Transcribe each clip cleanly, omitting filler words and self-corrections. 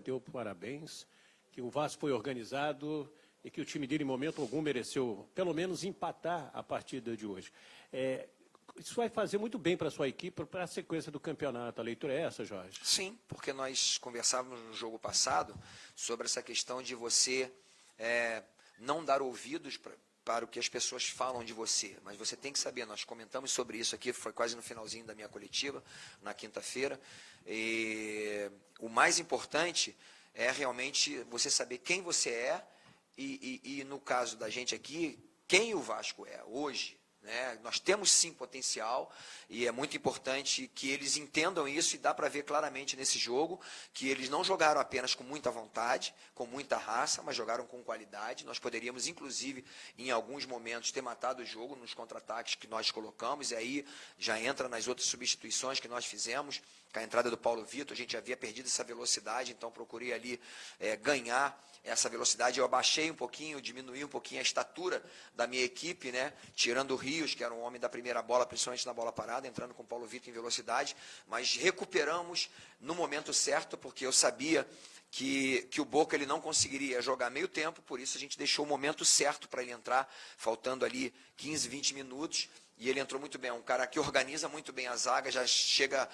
deu parabéns, que o Vasco foi organizado e que o time dele, em momento algum, mereceu, pelo menos, empatar a partida de hoje. Isso vai fazer muito bem para a sua equipe, para a sequência do campeonato. A leitura é essa, Jorge? Sim, porque nós conversávamos no jogo passado sobre essa questão de você não dar ouvidos para o que as pessoas falam de você, mas você tem que saber, nós comentamos sobre isso aqui, foi quase no finalzinho da minha coletiva, na quinta-feira, e o mais importante é realmente você saber quem você é e no caso da gente aqui, quem o Vasco é hoje. Nós temos sim potencial e é muito importante que eles entendam isso, e dá para ver claramente nesse jogo que eles não jogaram apenas com muita vontade, com muita raça, mas jogaram com qualidade. Nós poderíamos, inclusive, em alguns momentos, ter matado o jogo nos contra-ataques que nós colocamos, e aí já entra nas outras substituições que nós fizemos. Com a entrada do Paulo Vitor, a gente havia perdido essa velocidade, então procurei ali ganhar essa velocidade. Eu abaixei um pouquinho, diminuí um pouquinho a estatura da minha equipe, tirando o Rios, que era um homem da primeira bola, principalmente na bola parada, entrando com o Paulo Vitor em velocidade, mas recuperamos no momento certo, porque eu sabia que o Boca ele não conseguiria jogar meio tempo, por isso a gente deixou o momento certo para ele entrar, faltando ali 15, 20 minutos, e ele entrou muito bem. É um cara que organiza muito bem a zaga, já chega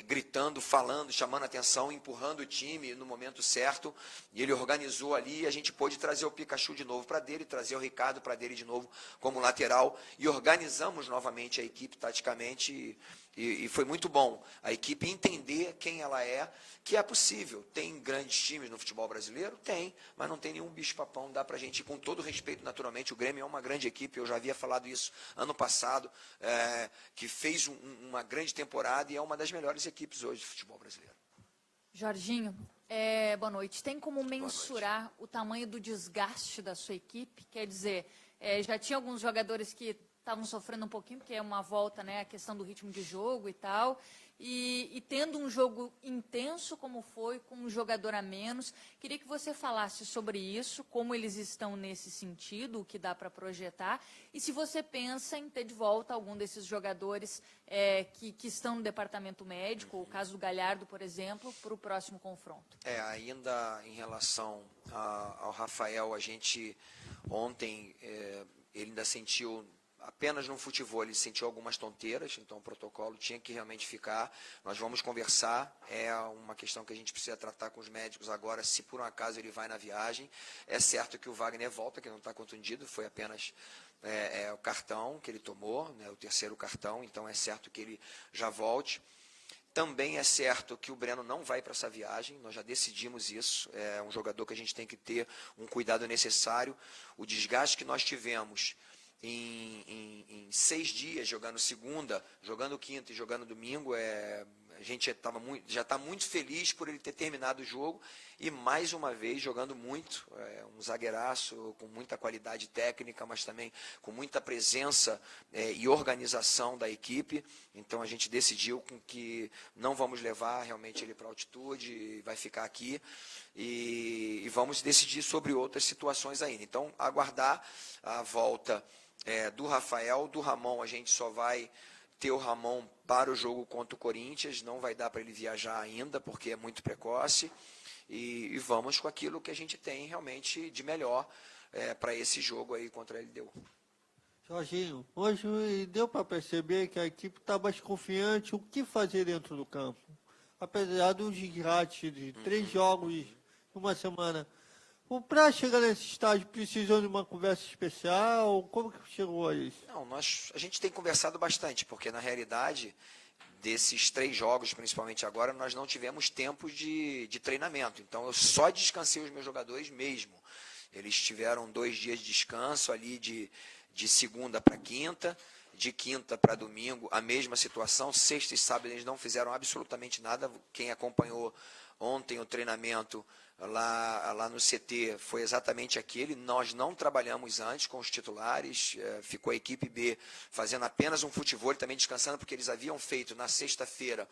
gritando, falando, chamando a atenção, empurrando o time no momento certo, e ele organizou ali, e a gente pôde trazer o Pikachu de novo para dele, trazer o Ricardo para dele de novo como lateral, e organizamos novamente a equipe taticamente, e foi muito bom a equipe entender quem ela é, que é possível. Tem grandes times no futebol brasileiro? Tem, mas não tem nenhum bicho-papão. Dá para a gente, com todo respeito, naturalmente, o Grêmio é uma grande equipe, eu já havia falado isso ano passado, que fez uma grande temporada e é uma das melhores equipes hoje do futebol brasileiro. Jorginho, boa noite. Tem como mensurar o tamanho do desgaste da sua equipe? Quer dizer, já tinha alguns jogadores que estavam sofrendo um pouquinho, porque é uma volta, a questão do ritmo de jogo e tal, e tendo um jogo intenso como foi, com um jogador a menos, queria que você falasse sobre isso, como eles estão nesse sentido, o que dá para projetar, e se você pensa em ter de volta algum desses jogadores que estão no departamento médico, o caso do Galhardo, por exemplo, para o próximo confronto. Ainda em relação ao Rafael, a gente ontem, ele ainda sentiu, apenas no futebol, ele sentiu algumas tonteiras, então o protocolo tinha que realmente ficar. Nós vamos conversar, é uma questão que a gente precisa tratar com os médicos agora, se por um acaso ele vai na viagem. É certo que o Wagner volta, que não está contundido, foi apenas o cartão que ele tomou, o terceiro cartão, então é certo que ele já volte. Também é certo que o Breno não vai para essa viagem, nós já decidimos isso, é um jogador que a gente tem que ter um cuidado necessário. O desgaste que nós tivemos em 6 dias, jogando segunda, jogando quinta e jogando domingo, a gente já está muito feliz por ele ter terminado o jogo e, mais uma vez, jogando muito, um zagueiraço com muita qualidade técnica, mas também com muita presença e organização da equipe. Então a gente decidiu que não vamos levar realmente ele para a altitude, vai ficar aqui e vamos decidir sobre outras situações ainda. Então, aguardar a volta do Rafael. Do Ramon, a gente só vai ter o Ramon para o jogo contra o Corinthians, não vai dar para ele viajar ainda, porque é muito precoce, e vamos com aquilo que a gente tem realmente de melhor para esse jogo aí contra a LDU. Jorginho, hoje deu para perceber que a equipe está mais confiante o que fazer dentro do campo, apesar do desgaste de 3 jogos em uma semana. Para chegar nesse estágio, precisou de uma conversa especial? Como que chegou a isso? Não, a gente tem conversado bastante, porque na realidade, desses 3 jogos, principalmente agora, nós não tivemos tempo de treinamento. Então, eu só descansei os meus jogadores mesmo. Eles tiveram 2 dias de descanso ali de segunda para quinta, de quinta para domingo, a mesma situação. Sexta e sábado eles não fizeram absolutamente nada. Quem acompanhou ontem o treinamento lá no CT foi exatamente aquele. Nós não trabalhamos antes com os titulares, ficou a equipe B fazendo apenas um futevôlei, também descansando, porque eles haviam feito na sexta-feira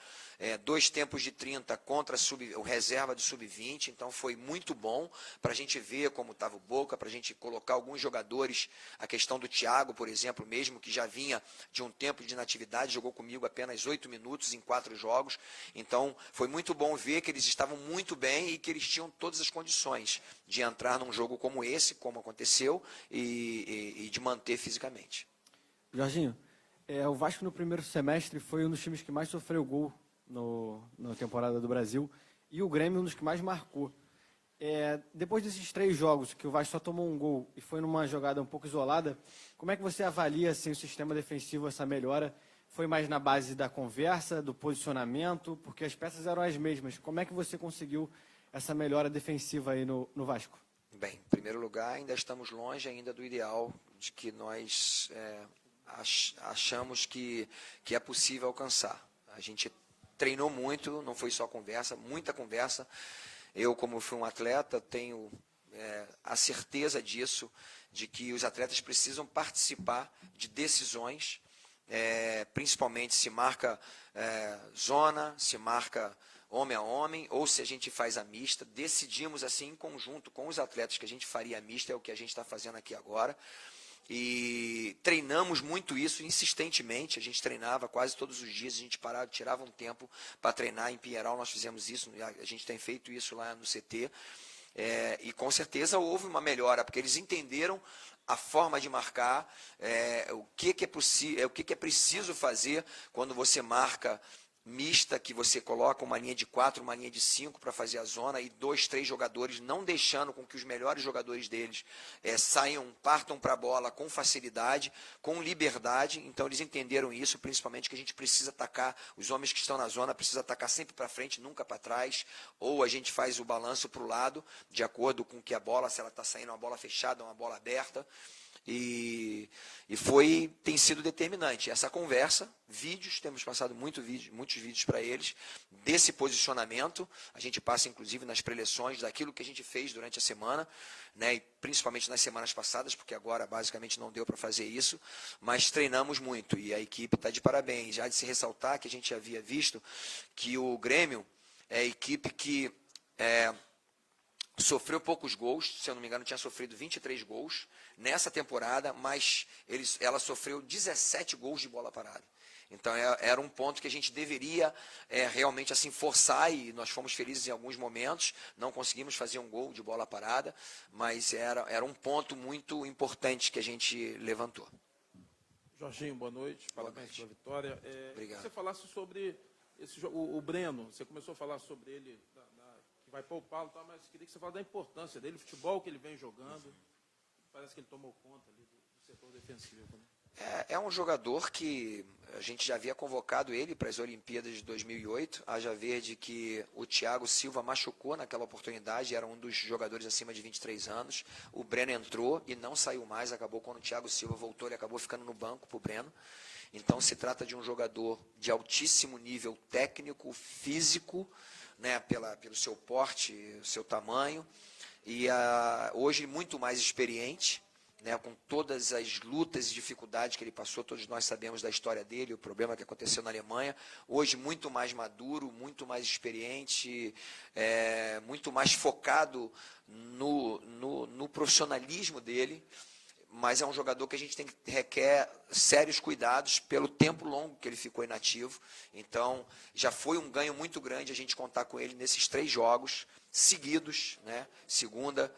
2 tempos de 30 contra o reserva do sub-20, então foi muito bom para a gente ver como estava o Boca, para a gente colocar alguns jogadores, a questão do Thiago, por exemplo, mesmo que já vinha de um tempo de inatividade, jogou comigo apenas 8 minutos em 4 jogos, então foi muito bom ver que eles estavam muito bem e que eles tinham todas as condições de entrar num jogo como esse, como aconteceu, e de manter fisicamente. Jorginho, o Vasco no primeiro semestre foi um dos times que mais sofreu gol na temporada do Brasil e o Grêmio um dos que mais marcou. Depois desses 3 jogos que o Vasco só tomou um gol e foi numa jogada um pouco isolada, como é que você avalia assim, o sistema defensivo, essa melhora? Foi mais na base da conversa, do posicionamento, porque as peças eram as mesmas. Como é que você conseguiu essa melhora defensiva aí no Vasco? Bem, em primeiro lugar, ainda estamos longe ainda do ideal de que nós achamos que é possível alcançar. A gente treinou muito, não foi só conversa, muita conversa. Eu, como fui um atleta, tenho a certeza disso, de que os atletas precisam participar de decisões, principalmente se marca zona, se marca homem a homem, ou se a gente faz a mista. Decidimos assim em conjunto com os atletas que a gente faria a mista, é o que a gente está fazendo aqui agora. E treinamos muito isso insistentemente, a gente treinava quase todos os dias, a gente parava, tirava um tempo para treinar. Em Pinheiral nós fizemos isso, a gente tem feito isso lá no CT, e com certeza houve uma melhora, porque eles entenderam a forma de marcar, o que é preciso fazer quando você marca mista, que você coloca uma linha de 4, uma linha de 5 para fazer a zona, e 2, 3 jogadores, não deixando com que os melhores jogadores deles partam para a bola com facilidade, com liberdade. Então eles entenderam isso, principalmente que a gente precisa atacar, os homens que estão na zona precisam atacar sempre para frente, nunca para trás, ou a gente faz o balanço para o lado, de acordo com que a bola, se ela está saindo uma bola fechada, uma bola aberta. E tem sido determinante essa conversa, vídeos, temos passado muitos vídeos para eles, desse posicionamento. A gente passa inclusive nas preleções daquilo que a gente fez durante a semana, né, e principalmente nas semanas passadas, porque agora basicamente não deu para fazer isso, mas treinamos muito e a equipe está de parabéns. Já de se ressaltar que a gente havia visto que o Grêmio é a equipe que sofreu poucos gols, se eu não me engano tinha sofrido 23 gols nessa temporada, mas ela sofreu 17 gols de bola parada. Então era um ponto que a gente deveria realmente assim forçar, e nós fomos felizes em alguns momentos, não conseguimos fazer um gol de bola parada, mas era um ponto muito importante que a gente levantou. Jorginho, boa noite, parabéns pela vitória. Obrigado. Que você falasse sobre esse jogo, o Breno, você começou a falar sobre ele, que vai poupá-lo, mas queria que você falasse da importância dele, o futebol que ele vem jogando. Parece que ele tomou conta ali do setor defensivo. Né? É um jogador que a gente já havia convocado ele para as Olimpíadas de 2008, haja verde que o Thiago Silva machucou naquela oportunidade, era um dos jogadores acima de 23 anos, o Breno entrou e não saiu mais, acabou quando o Thiago Silva voltou, ele acabou ficando no banco para o Breno. Então se trata de um jogador de altíssimo nível técnico, físico, né, pelo seu porte, seu tamanho, e hoje muito mais experiente, né, com todas as lutas e dificuldades que ele passou. Todos nós sabemos da história dele, o problema que aconteceu na Alemanha. Hoje muito mais maduro, muito mais experiente, muito mais focado no profissionalismo dele, mas é um jogador que a gente requer sérios cuidados pelo tempo longo que ele ficou inativo. Então, já foi um ganho muito grande a gente contar com ele nesses 3 jogos seguidos, né? Segunda,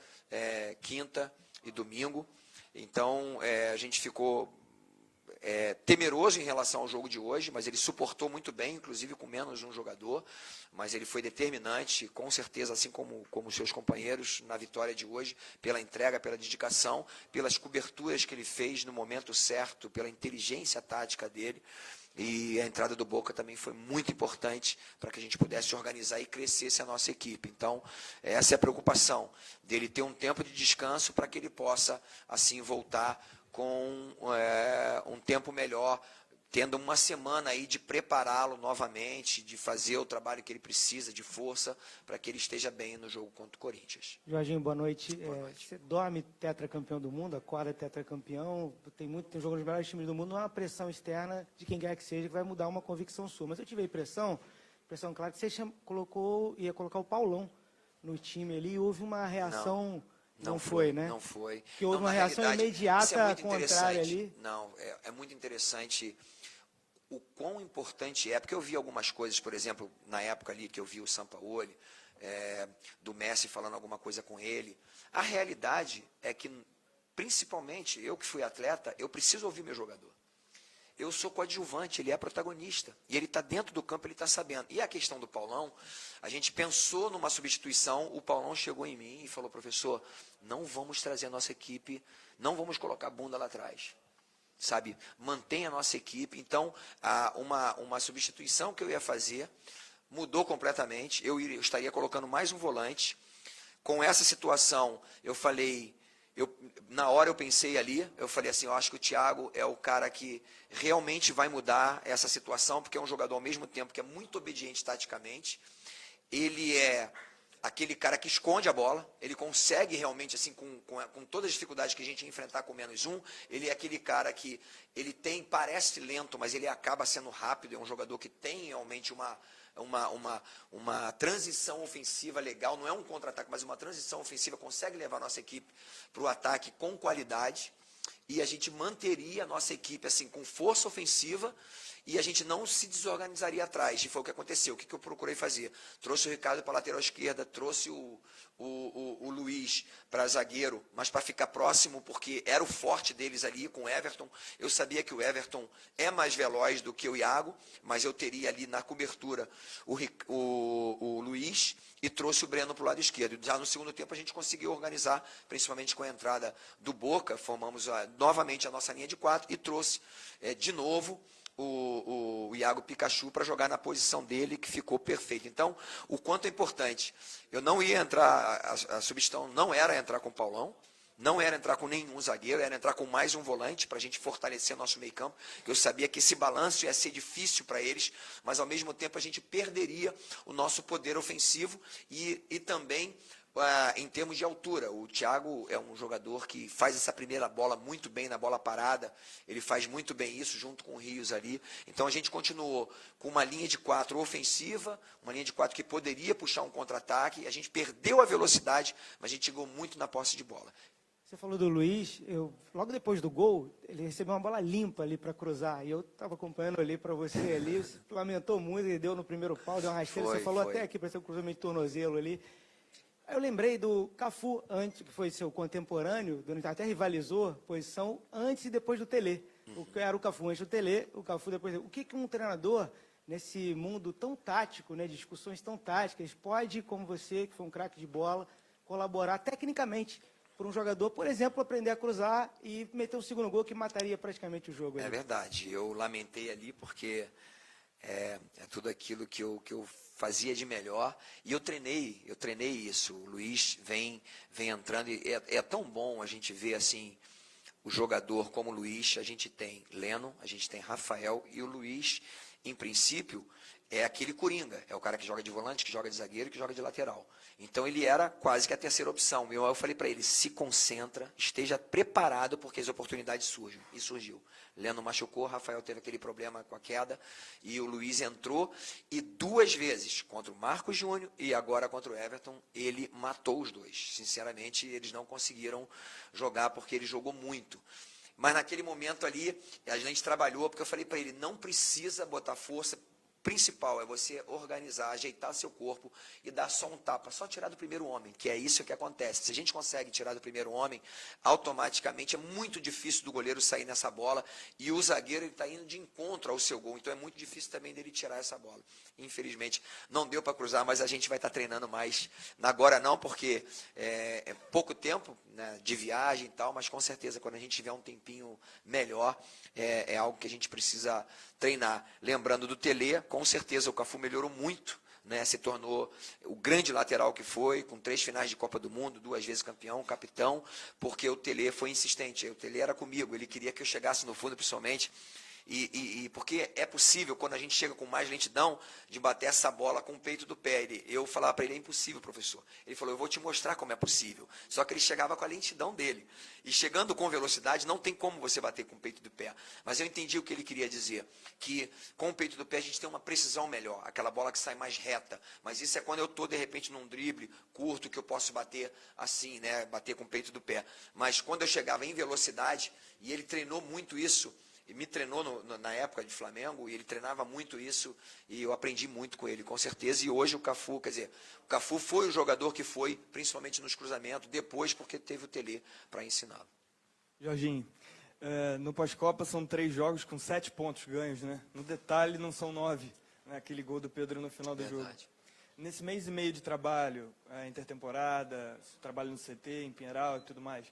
quinta e domingo. Então, a gente ficou temeroso em relação ao jogo de hoje, mas ele suportou muito bem, inclusive com menos um jogador, mas ele foi determinante, com certeza, assim como seus companheiros, na vitória de hoje, pela entrega, pela dedicação, pelas coberturas que ele fez no momento certo, pela inteligência tática dele. E a entrada do Boca também foi muito importante para que a gente pudesse organizar e crescesse a nossa equipe. Então, essa é a preocupação, dele ter um tempo de descanso para que ele possa, assim, voltar com um tempo melhor, tendo uma semana aí de prepará-lo novamente, de fazer o trabalho que ele precisa, de força, para que ele esteja bem no jogo contra o Corinthians. Jorginho, boa noite. Boa noite. Você dorme tetracampeão do mundo, acorda tetracampeão, tem jogo nos melhores times do mundo, não há uma pressão externa de quem quer que seja que vai mudar uma convicção sua. Mas eu tive a impressão clara, que você ia colocar o Paulão no time ali, e houve uma reação... Não foi, né? Não foi. Que houve Não, uma na reação realidade, imediata, isso é muito contrária interessante. ali. Não, é muito interessante o quão importante é, porque eu vi algumas coisas, por exemplo, na época ali que eu vi o Sampaoli, do Messi falando alguma coisa com ele. A realidade é que, principalmente, eu que fui atleta, eu preciso ouvir meu jogador. Eu sou coadjuvante, ele é protagonista. E ele está dentro do campo, ele está sabendo. E a questão do Paulão, a gente pensou numa substituição, o Paulão chegou em mim e falou, professor, não vamos trazer a nossa equipe, não vamos colocar a bunda lá atrás. Sabe, mantenha a nossa equipe. Então, uma substituição que eu ia fazer mudou completamente. Eu estaria colocando mais um volante. Com essa situação, eu falei... na hora eu pensei ali, eu falei assim, eu acho que o Thiago é o cara que realmente vai mudar essa situação, porque é um jogador ao mesmo tempo que é muito obediente taticamente, ele é aquele cara que esconde a bola, ele consegue realmente, assim, com todas as dificuldades que a gente ia enfrentar com -1, ele é aquele cara que ele parece lento, mas ele acaba sendo rápido, é um jogador que tem realmente uma transição ofensiva legal, não é um contra-ataque, mas uma transição ofensiva, consegue levar a nossa equipe para o ataque com qualidade, e a gente manteria a nossa equipe assim com força ofensiva, e a gente não se desorganizaria atrás, e foi o que aconteceu. O que eu procurei fazer? Trouxe o Ricardo para a lateral esquerda, trouxe o Luiz para zagueiro, mas para ficar próximo, porque era o forte deles ali com o Everton. Eu sabia que o Everton é mais veloz do que o Iago, mas eu teria ali na cobertura o Luiz, e trouxe o Breno para o lado esquerdo. Já no segundo tempo a gente conseguiu organizar, principalmente com a entrada do Boca, formamos novamente a nossa linha de 4 e trouxe de novo o Iago Pikachu para jogar na posição dele, que ficou perfeito. Então, o quanto é importante. Eu não ia entrar, a substituição não era entrar com o Paulão, não era entrar com nenhum zagueiro, era entrar com mais um volante para a gente fortalecer nosso meio campo. Eu sabia que esse balanço ia ser difícil para eles, mas ao mesmo tempo a gente perderia o nosso poder ofensivo e também em termos de altura. O Thiago é um jogador que faz essa primeira bola muito bem na bola parada, ele faz muito bem isso junto com o Rios ali. Então a gente continuou com uma linha de 4 ofensiva, uma linha de 4 que poderia puxar um contra-ataque, a gente perdeu a velocidade, mas a gente chegou muito na posse de bola. Você falou do Luiz, logo depois do gol, ele recebeu uma bola limpa ali para cruzar, e eu estava acompanhando ali para você ali, você lamentou muito, ele deu no primeiro pau, deu uma rasteira, você falou até aqui, parecia um cruzamento de tornozelo ali. Aí eu lembrei do Cafu, antes, que foi seu contemporâneo, até rivalizou posição antes e depois do Telê. Era o Cafu antes do Telê, o Cafu depois do... O que um treinador, nesse mundo tão tático, né, de discussões tão táticas, pode, como você, que foi um craque de bola, colaborar tecnicamente para um jogador, por exemplo, aprender a cruzar e meter um segundo gol que mataria praticamente o jogo? É verdade, eu lamentei ali porque é tudo aquilo que eu fazia de melhor, e eu treinei isso. O Luiz vem entrando, e é tão bom a gente ver assim, o jogador como o Luiz. A gente tem Leno, a gente tem Rafael, e o Luiz, em princípio, é aquele coringa, é o cara que joga de volante, que joga de zagueiro, que joga de lateral. Então ele era quase que a terceira opção. Eu falei para ele, se concentra, esteja preparado, porque as oportunidades surgem. E surgiu. Leno machucou, Rafael teve aquele problema com a queda, e o Luiz entrou, e 2 vezes, contra o Marcos Júnior e agora contra o Everton, ele matou os dois. Sinceramente, eles não conseguiram jogar, porque ele jogou muito. Mas naquele momento ali, a gente trabalhou, porque eu falei para ele, não precisa botar força, principal é você organizar, ajeitar seu corpo e dar só um tapa, só tirar do primeiro homem, que é isso que acontece. Se a gente consegue tirar do primeiro homem, automaticamente é muito difícil do goleiro sair nessa bola, e o zagueiro está indo de encontro ao seu gol, então é muito difícil também dele tirar essa bola. Infelizmente, não deu para cruzar, mas a gente vai estar treinando mais. Agora não, porque é pouco tempo, né, de viagem e tal, mas com certeza quando a gente tiver um tempinho melhor, é algo que a gente precisa treinar. Lembrando do Telê, com certeza o Cafu melhorou muito, né, se tornou o grande lateral que foi, com 3 finais de Copa do Mundo, 2 vezes campeão, capitão, porque o Telê foi insistente. O Telê era comigo, ele queria que eu chegasse no fundo, principalmente. Porque é possível, quando a gente chega com mais lentidão, de bater essa bola com o peito do pé. Eu falava para ele, é impossível, professor. Ele falou, eu vou te mostrar como é possível. Só que ele chegava com a lentidão dele. E chegando com velocidade, não tem como você bater com o peito do pé. Mas eu entendi o que ele queria dizer, que com o peito do pé a gente tem uma precisão melhor, aquela bola que sai mais reta. Mas isso é quando eu estou, de repente, num drible curto, que eu posso bater assim, né, bater com o peito do pé. Mas quando eu chegava em velocidade, e ele treinou muito isso, e me treinou na época de Flamengo, e ele treinava muito isso, e eu aprendi muito com ele, com certeza. E hoje o Cafu, quer dizer, o Cafu foi o jogador que foi, principalmente nos cruzamentos, depois porque teve o Tele para ensiná-lo. Jorginho, no pós-Copa são 3 jogos com 7 pontos ganhos, né? No detalhe não são 9, né? Aquele gol do Pedro no final do jogo. Nesse mês e meio de trabalho, intertemporada, trabalho no CT, em Pinheiral e tudo mais,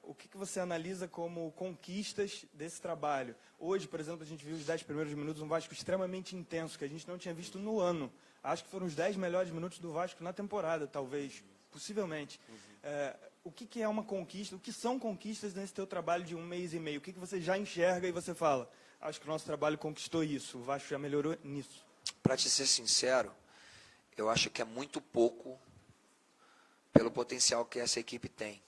o que você analisa como conquistas desse trabalho? Hoje, por exemplo, a gente viu os 10 primeiros minutos, um Vasco extremamente intenso, que a gente não tinha visto no ano. Acho que foram os 10 melhores minutos do Vasco na temporada, talvez, possivelmente. O que é uma conquista? O que são conquistas nesse teu trabalho de um mês e meio? O que você já enxerga e você fala, acho que o nosso trabalho conquistou isso, o Vasco já melhorou nisso? Para te ser sincero, eu acho que é muito pouco pelo potencial que essa equipe tem.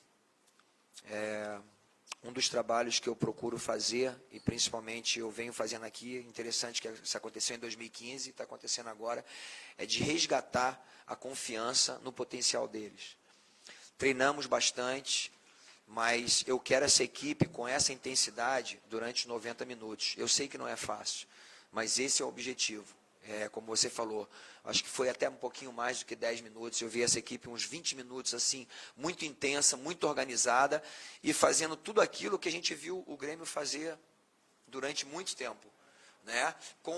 Um dos trabalhos que eu procuro fazer, e principalmente eu venho fazendo aqui, interessante que isso aconteceu em 2015, está acontecendo agora, é de resgatar a confiança no potencial deles. Treinamos bastante, mas eu quero essa equipe com essa intensidade durante 90 minutos. Eu sei que não é fácil, mas esse é o objetivo. Como você falou, acho que foi até um pouquinho mais do que 10 minutos, eu vi essa equipe uns 20 minutos, assim, muito intensa, muito organizada, e fazendo tudo aquilo que a gente viu o Grêmio fazer durante muito tempo, né? Com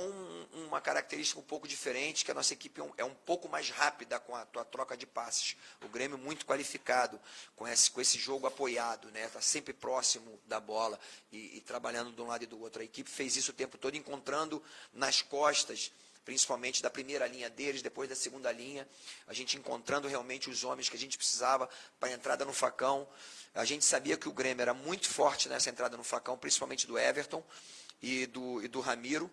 uma característica um pouco diferente, que a nossa equipe é um pouco mais rápida com a troca de passes. O Grêmio muito qualificado, com esse jogo apoiado, né? Está sempre próximo da bola e trabalhando de um lado e do outro. A equipe fez isso o tempo todo, encontrando nas costas, principalmente da primeira linha deles, depois da segunda linha, a gente encontrando realmente os homens que a gente precisava para a entrada no facão. A gente sabia que o Grêmio era muito forte nessa entrada no facão, principalmente do Everton e do Ramiro.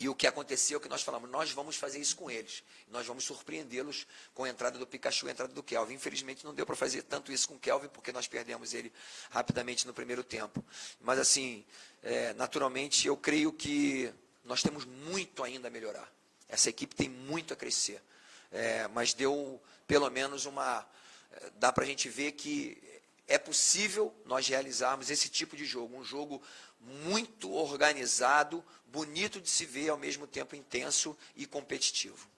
E o que aconteceu é que nós falamos, nós vamos fazer isso com eles. Nós vamos surpreendê-los com a entrada do Pikachu e a entrada do Kelvin. Infelizmente não deu para fazer tanto isso com o Kelvin, porque nós perdemos ele rapidamente no primeiro tempo. Mas assim, naturalmente eu creio que nós temos muito ainda a melhorar. Essa equipe tem muito a crescer. Mas deu pelo menos dá para a gente ver que é possível nós realizarmos esse tipo de jogo. Um jogo muito organizado, bonito de se ver, ao mesmo tempo intenso e competitivo.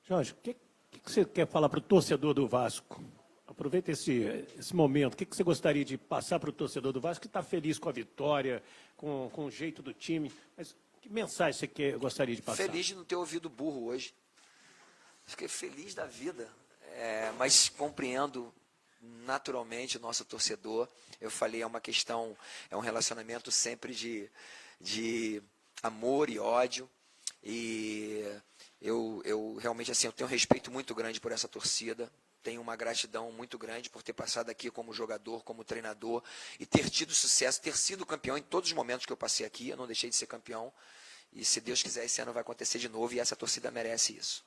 Jorge, o que você quer falar para o torcedor do Vasco? Aproveita esse momento. O que você gostaria de passar para o torcedor do Vasco que está feliz com a vitória, com o jeito do time? Mas que mensagem você gostaria de passar? Feliz de não ter ouvido burro hoje. Fiquei feliz da vida, mas compreendo naturalmente o nosso torcedor. Eu falei, é uma questão, é um relacionamento sempre de amor e ódio. E eu realmente, assim, eu tenho um respeito muito grande por essa torcida. Tenho uma gratidão muito grande por ter passado aqui como jogador, como treinador, e ter tido sucesso, ter sido campeão em todos os momentos que eu passei aqui. Eu não deixei de ser campeão, e se Deus quiser, esse ano vai acontecer de novo, e essa torcida merece isso.